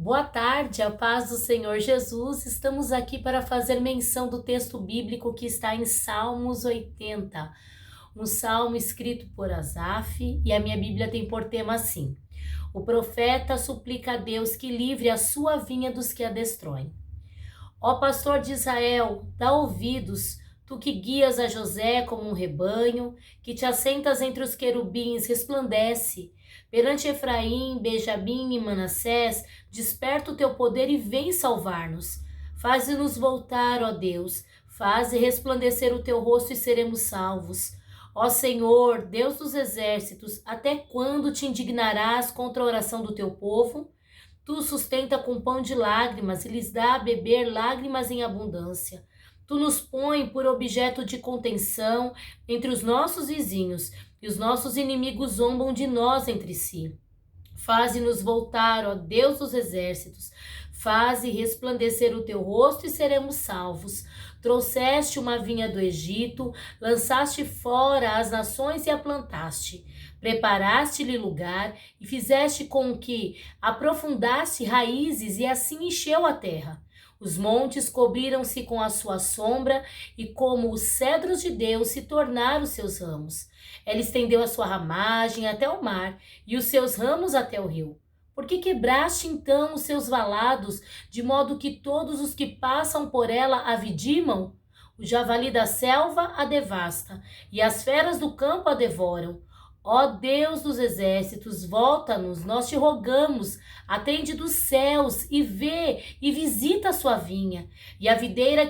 Boa tarde, a paz do Senhor Jesus. Estamos aqui para fazer menção do texto bíblico que está em Salmos 80, um salmo escrito por Asaf, e a minha Bíblia tem por tema assim: o profeta suplica a Deus que livre a sua vinha dos que a destroem. Ó pastor de Israel, dá ouvidos, tu que guias a José como um rebanho, que te assentas entre os querubins, resplandece. Perante Efraim, Benjamim e Manassés, desperta o teu poder e vem salvar-nos. Faze-nos voltar, ó Deus, faze resplandecer o teu rosto e seremos salvos. Ó Senhor, Deus dos exércitos, até quando te indignarás contra a oração do teu povo? Tu sustenta com pão de lágrimas e lhes dá a beber lágrimas em abundância. Tu nos põe por objeto de contenção entre os nossos vizinhos, e os nossos inimigos zombam de nós entre si. Faze-nos voltar, ó Deus dos exércitos, faze resplandecer o teu rosto e seremos salvos. Trouxeste uma vinha do Egito, lançaste fora as nações e a plantaste. Preparaste-lhe lugar e fizeste com que aprofundasse raízes e assim encheu a terra. Os montes cobriram-se com a sua sombra e como os cedros de Deus se tornaram os seus ramos. Ela estendeu a sua ramagem até o mar e os seus ramos até o rio. Por que quebraste então os seus valados, de modo que todos os que passam por ela a vidimam? O javali da selva a devasta e as feras do campo a devoram. Ó Deus dos exércitos, volta-nos, nós te rogamos, atende dos céus e vê e visita a sua vinha, e a videira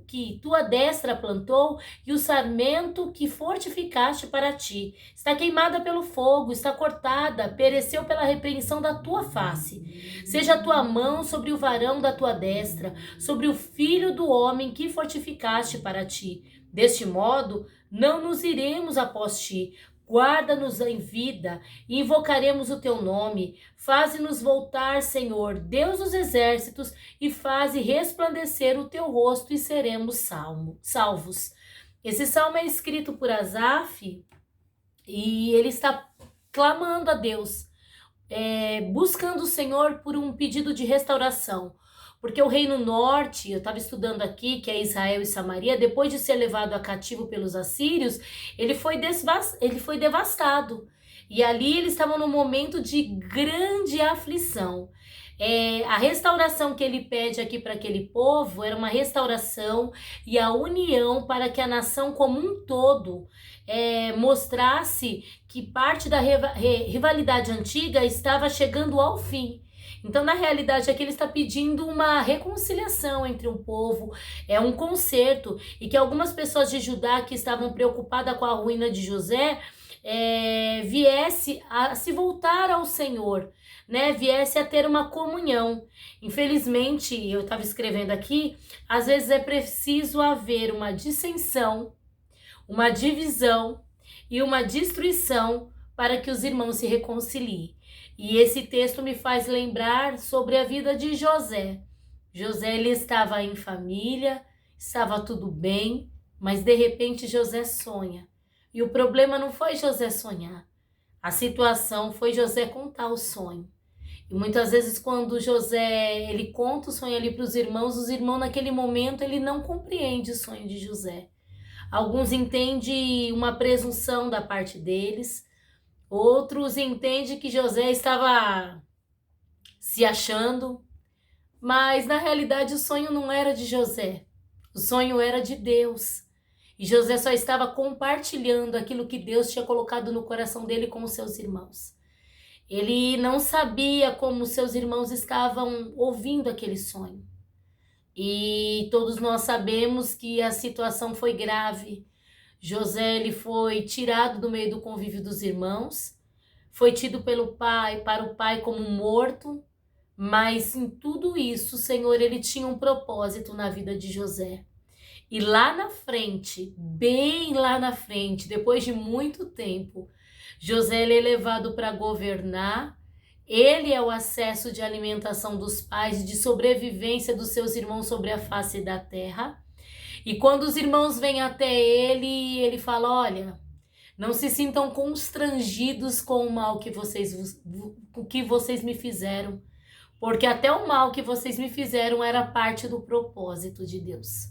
que tua destra plantou, e o sarmento que fortificaste para ti. Está queimada pelo fogo, está cortada, pereceu pela repreensão da tua face. Seja a tua mão sobre o varão da tua destra, sobre o filho do homem que fortificaste para ti. Deste modo, não nos iremos após ti. Guarda-nos em vida e invocaremos o teu nome. Faze-nos voltar, Senhor, Deus dos exércitos, e faze resplandecer o teu rosto e seremos salvos. Esse salmo é escrito por Asaf e ele está clamando a Deus, buscando o Senhor por um pedido de restauração. Porque o reino norte, eu estava estudando aqui, que é Israel e Samaria, depois de ser levado a cativo pelos assírios, ele foi devastado. E ali eles estavam num momento de grande aflição. A restauração que ele pede aqui para aquele povo era uma restauração e a união para que a nação como um todo mostrasse que parte da rivalidade antiga estava chegando ao fim. Então, na realidade, aqui ele está pedindo uma reconciliação entre um povo, um conserto, e que algumas pessoas de Judá que estavam preocupadas com a ruína de José, viesse a se voltar ao Senhor, né? Viesse a ter uma comunhão. Infelizmente, eu estava escrevendo aqui, às vezes é preciso haver uma dissensão, uma divisão e uma destruição para que os irmãos se reconciliem. E esse texto me faz lembrar sobre a vida de José. José, ele estava em família, estava tudo bem, mas de repente José sonha. E o problema não foi José sonhar. A situação foi José contar o sonho. E muitas vezes quando José, ele conta o sonho ali para os irmãos naquele momento ele não compreende o sonho de José. Alguns entendem uma presunção da parte deles. Outros entendem que José estava se achando, mas na realidade o sonho não era de José, o sonho era de Deus. E José só estava compartilhando aquilo que Deus tinha colocado no coração dele com os seus irmãos. Ele não sabia como seus irmãos estavam ouvindo aquele sonho. E todos nós sabemos que a situação foi grave. José, ele foi tirado do meio do convívio dos irmãos, foi tido para o pai como morto, mas em tudo isso o Senhor, ele tinha um propósito na vida de José. E lá na frente, bem lá na frente, depois de muito tempo, José, ele é levado para governar. Ele é o acesso de alimentação dos pais e de sobrevivência dos seus irmãos sobre a face da terra. E quando os irmãos vêm até ele, ele fala: olha, não se sintam constrangidos com o mal que vocês me fizeram, porque até o mal que vocês me fizeram era parte do propósito de Deus.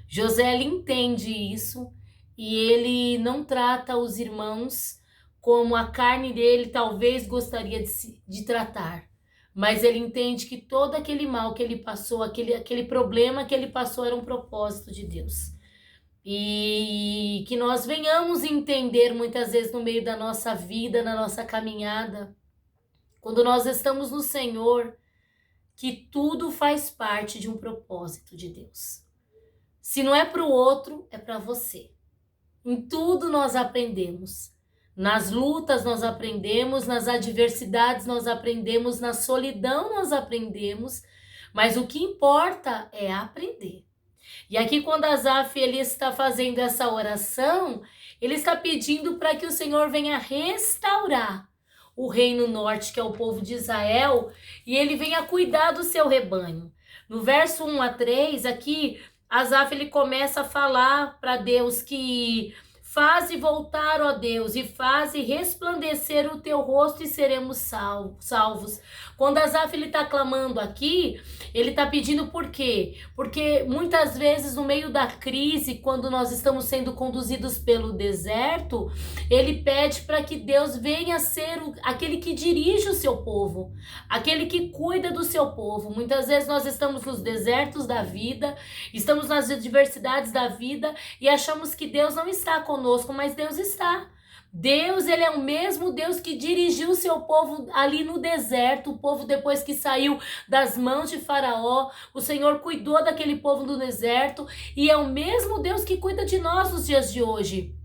José, ele entende isso e ele não trata os irmãos como a carne dele talvez gostaria de tratar. Mas ele entende que todo aquele mal que ele passou, aquele problema que ele passou era um propósito de Deus. E que nós venhamos entender muitas vezes no meio da nossa vida, na nossa caminhada, quando nós estamos no Senhor, que tudo faz parte de um propósito de Deus. Se não é para o outro, é para você. Em tudo nós aprendemos. Nas lutas nós aprendemos, nas adversidades nós aprendemos, na solidão nós aprendemos, mas o que importa é aprender. E aqui quando Asaf ele está fazendo essa oração, ele está pedindo para que o Senhor venha restaurar o reino norte, que é o povo de Israel, e ele venha cuidar do seu rebanho. No verso 1 a 3, aqui, Asaf ele começa a falar para Deus que faze voltar, ó Deus, e faze resplandecer o teu rosto e seremos salvos. Quando Asaf ele está clamando aqui, ele está pedindo por quê? Porque muitas vezes no meio da crise, quando nós estamos sendo conduzidos pelo deserto, ele pede para que Deus venha ser aquele que dirige o seu povo, aquele que cuida do seu povo. Muitas vezes nós estamos nos desertos da vida, estamos nas adversidades da vida e achamos que Deus não está conosco, mas Deus está. Deus, ele é o mesmo Deus que dirigiu o seu povo ali no deserto, o povo depois que saiu das mãos de Faraó, o Senhor cuidou daquele povo no deserto e é o mesmo Deus que cuida de nós nos dias de hoje.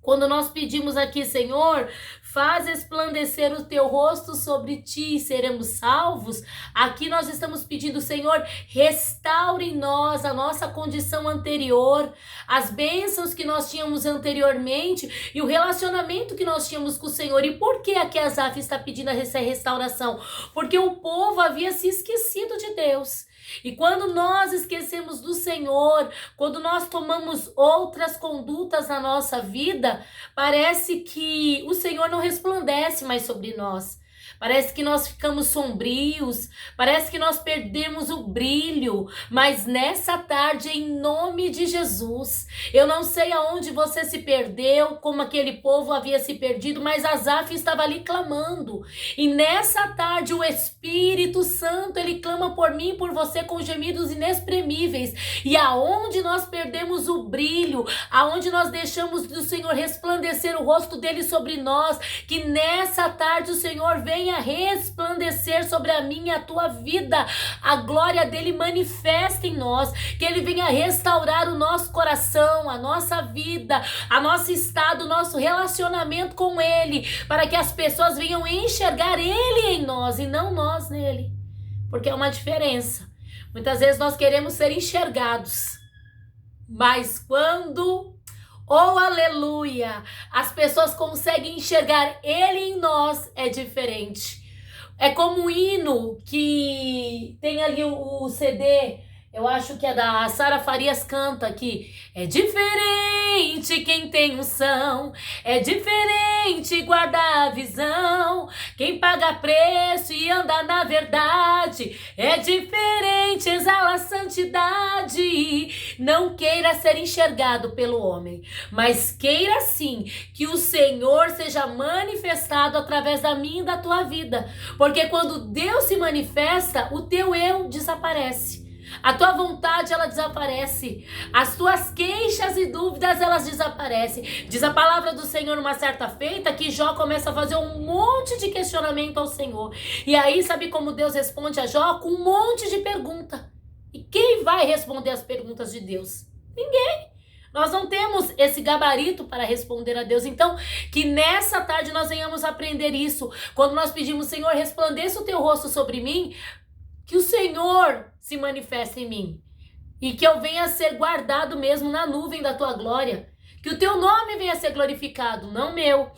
Quando nós pedimos aqui, Senhor, faz resplandecer o teu rosto sobre ti e seremos salvos, aqui nós estamos pedindo, Senhor, restaure em nós a nossa condição anterior, as bênçãos que nós tínhamos anteriormente e o relacionamento que nós tínhamos com o Senhor. E por que aqui Asaf está pedindo essa restauração? Porque o povo havia se esquecido de Deus. E quando nós esquecemos do Senhor, quando nós tomamos outras condutas na nossa vida, parece que o Senhor não resplandece mais sobre nós. Parece que nós ficamos sombrios, parece que nós perdemos o brilho, mas nessa tarde, em nome de Jesus, eu não sei aonde você se perdeu, como aquele povo havia se perdido, mas Asaf estava ali clamando, e nessa tarde o Espírito Santo, ele clama por mim e por você com gemidos inexprimíveis, e aonde nós perdemos o brilho, aonde nós deixamos do Senhor resplandecer o rosto dele sobre nós, que nessa tarde o Senhor venha resplandecer sobre a minha e a tua vida, a glória dele manifesta em nós, que ele venha restaurar o nosso coração, a nossa vida, a nosso estado, o nosso relacionamento com ele, para que as pessoas venham enxergar ele em nós e não nós nele, porque é uma diferença. Muitas vezes nós queremos ser enxergados, mas quando aleluia, as pessoas conseguem enxergar ele em nós, é diferente. É como um hino que tem ali o CD, eu acho que é da Sara Farias canta aqui. É diferente quem tem unção, é diferente guardar a visão, quem paga preço e anda na verdade, é diferente exala a santidade. Não queira ser enxergado pelo homem, mas queira sim que o Senhor seja manifestado através da minha e da tua vida, porque quando Deus se manifesta, o teu eu desaparece. A tua vontade, ela desaparece. As tuas queixas e dúvidas, elas desaparecem. Diz a palavra do Senhor numa certa feita que Jó começa a fazer um monte de questionamento ao Senhor. E aí, sabe como Deus responde a Jó? Com um monte de pergunta. E quem vai responder as perguntas de Deus? Ninguém. Nós não temos esse gabarito para responder a Deus. Então, que nessa tarde nós venhamos aprender isso. Quando nós pedimos, Senhor, resplandeça o teu rosto sobre mim, que o Senhor se manifeste em mim. E que eu venha a ser guardado mesmo na nuvem da tua glória. Que o teu nome venha a ser glorificado, não meu.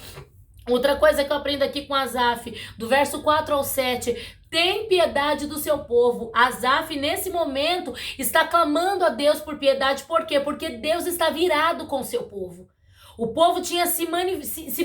Outra coisa que eu aprendo aqui com Asaf, do verso 4 ao 7, tem piedade do seu povo. Asaf, nesse momento, está clamando a Deus por piedade. Por quê? Porque Deus está virado com o seu povo. O povo tinha se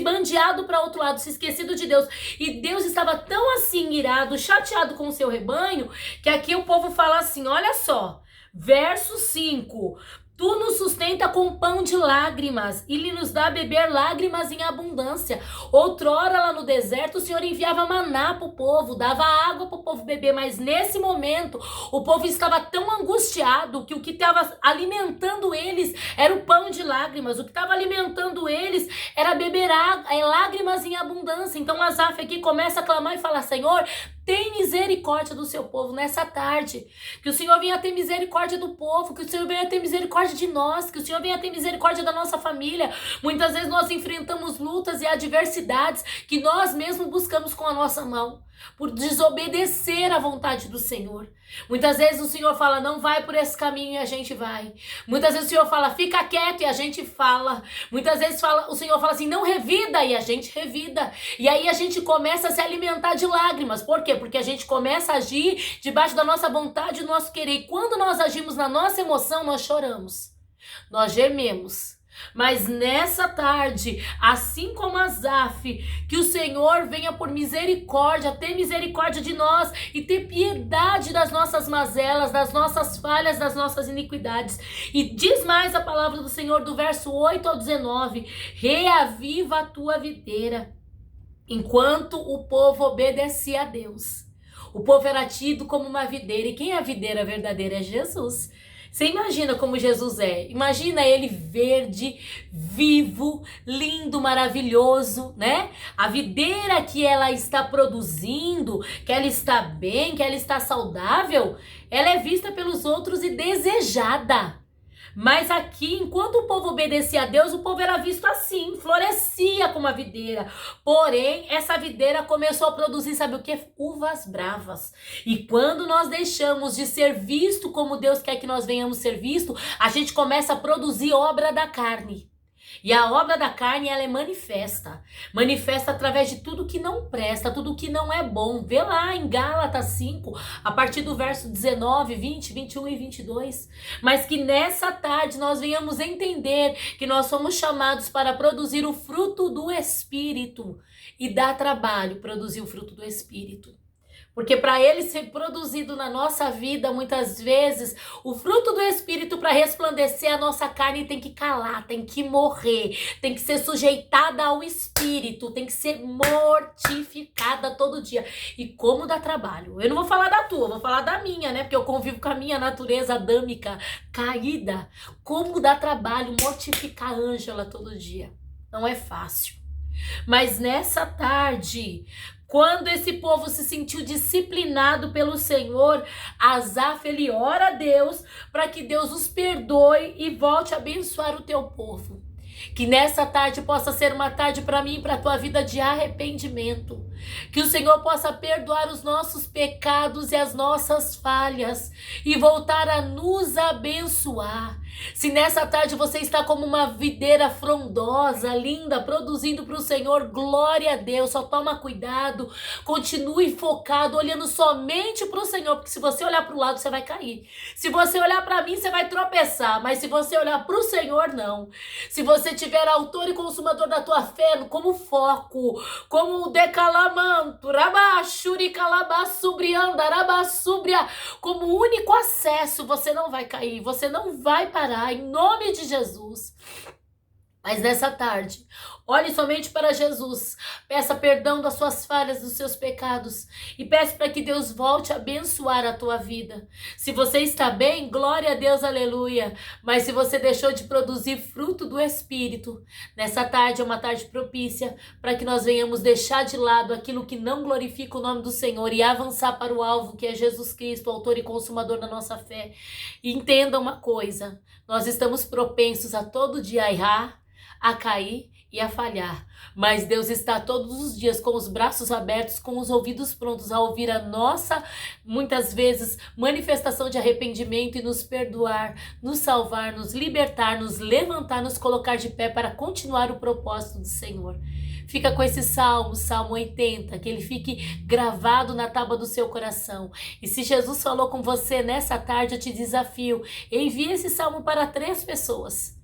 bandeado para outro lado, se esquecido de Deus. E Deus estava tão assim irado, chateado com o seu rebanho, que aqui o povo fala assim, olha só, verso 5. Tu nos sustenta com pão de lágrimas e lhe nos dá a beber lágrimas em abundância. Outrora lá no deserto o Senhor enviava maná para o povo, dava água para o povo beber, mas nesse momento o povo estava tão angustiado que o que estava alimentando eles era o pão de lágrimas, o que estava alimentando eles era beber lágrimas em abundância. Então Asaf aqui começa a clamar e falar, Senhor, tem misericórdia do seu povo nessa tarde. Que o Senhor venha ter misericórdia do povo. Que o Senhor venha ter misericórdia de nós. Que o Senhor venha ter misericórdia da nossa família. Muitas vezes nós enfrentamos lutas e adversidades que nós mesmos buscamos com a nossa mão, por desobedecer à vontade do Senhor. Muitas vezes o Senhor fala, não vai por esse caminho, e a gente vai. Muitas vezes o Senhor fala, fica quieto, e a gente fala. Muitas vezes o Senhor fala assim, não revida, e a gente revida. E aí a gente começa a se alimentar de lágrimas. Por quê? Porque a gente começa a agir debaixo da nossa vontade e do nosso querer. E quando nós agimos na nossa emoção, nós choramos, nós gememos. Mas nessa tarde, assim como Asaf, que o Senhor venha por misericórdia, ter misericórdia de nós e ter piedade das nossas mazelas, das nossas falhas, das nossas iniquidades. E diz mais a palavra do Senhor do verso 8 ao 19, reaviva a tua videira. Enquanto o povo obedecia a Deus, o povo era tido como uma videira. E quem é a videira verdadeira? É Jesus. Você imagina como Jesus é? Imagina ele verde, vivo, lindo, maravilhoso, né? A videira que ela está produzindo, que ela está bem, que ela está saudável, ela é vista pelos outros e desejada. Mas aqui, enquanto o povo obedecia a Deus, o povo era visto assim, florescia como a videira. Porém, essa videira começou a produzir, sabe o que? Uvas bravas. E quando nós deixamos de ser visto como Deus quer que nós venhamos ser visto, a gente começa a produzir obra da carne. E a obra da carne, ela é manifesta através de tudo que não presta, tudo que não é bom. Vê lá em Gálatas 5, a partir do verso 19, 20, 21 e 22. Mas que nessa tarde nós venhamos entender que nós somos chamados para produzir o fruto do Espírito. E dá trabalho produzir o fruto do Espírito. Porque para ele ser produzido na nossa vida, muitas vezes, o fruto do Espírito para resplandecer, a nossa carne tem que calar, tem que morrer, tem que ser sujeitada ao Espírito, tem que ser mortificada todo dia. E como dá trabalho? Eu não vou falar da tua, vou falar da minha, né? Porque eu convivo com a minha natureza adâmica caída. Como dá trabalho mortificar a Ângela todo dia? Não é fácil. Mas nessa tarde, quando esse povo se sentiu disciplinado pelo Senhor, Asaf, ele ora a Deus para que Deus os perdoe e volte a abençoar o teu povo. Que nessa tarde possa ser uma tarde para mim e para a tua vida de arrependimento. Que o Senhor possa perdoar os nossos pecados e as nossas falhas e voltar a nos abençoar. Se nessa tarde você está como uma videira frondosa, linda, produzindo para o Senhor, glória a Deus, só toma cuidado, continue focado, olhando somente para o Senhor, porque se você olhar para o lado, você vai cair. Se você olhar para mim, você vai tropeçar, mas se você olhar para o Senhor, não. Se você tiver autor e consumador da tua fé como foco, como o decalamanto, rabachuri calabassubrianda, rabassubria, como único acesso, você não vai cair, você não vai parar, em nome de Jesus. Mas nessa tarde, olhe somente para Jesus, peça perdão das suas falhas, dos seus pecados e peça para que Deus volte a abençoar a tua vida. Se você está bem, glória a Deus, aleluia. Mas se você deixou de produzir fruto do Espírito, nessa tarde é uma tarde propícia para que nós venhamos deixar de lado aquilo que não glorifica o nome do Senhor e avançar para o alvo que é Jesus Cristo, autor e consumador da nossa fé. E entenda uma coisa, nós estamos propensos a todo dia errar, a cair e a falhar, mas Deus está todos os dias com os braços abertos, com os ouvidos prontos a ouvir a nossa, muitas vezes, manifestação de arrependimento e nos perdoar, nos salvar, nos libertar, nos levantar, nos colocar de pé para continuar o propósito do Senhor. Fica com esse salmo, Salmo 80, que ele fique gravado na tábua do seu coração. E se Jesus falou com você nessa tarde, eu te desafio, envie esse salmo para 3 pessoas.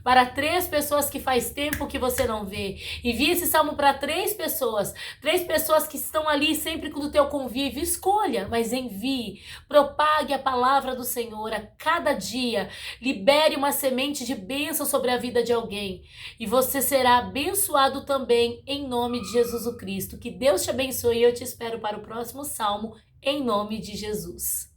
Para 3 pessoas que faz tempo que você não vê. Envie esse salmo para 3 pessoas. 3 pessoas que estão ali sempre com o teu convívio. Escolha, mas envie. Propague a palavra do Senhor a cada dia. Libere uma semente de bênção sobre a vida de alguém. E você será abençoado também em nome de Jesus o Cristo. Que Deus te abençoe e eu te espero para o próximo salmo em nome de Jesus.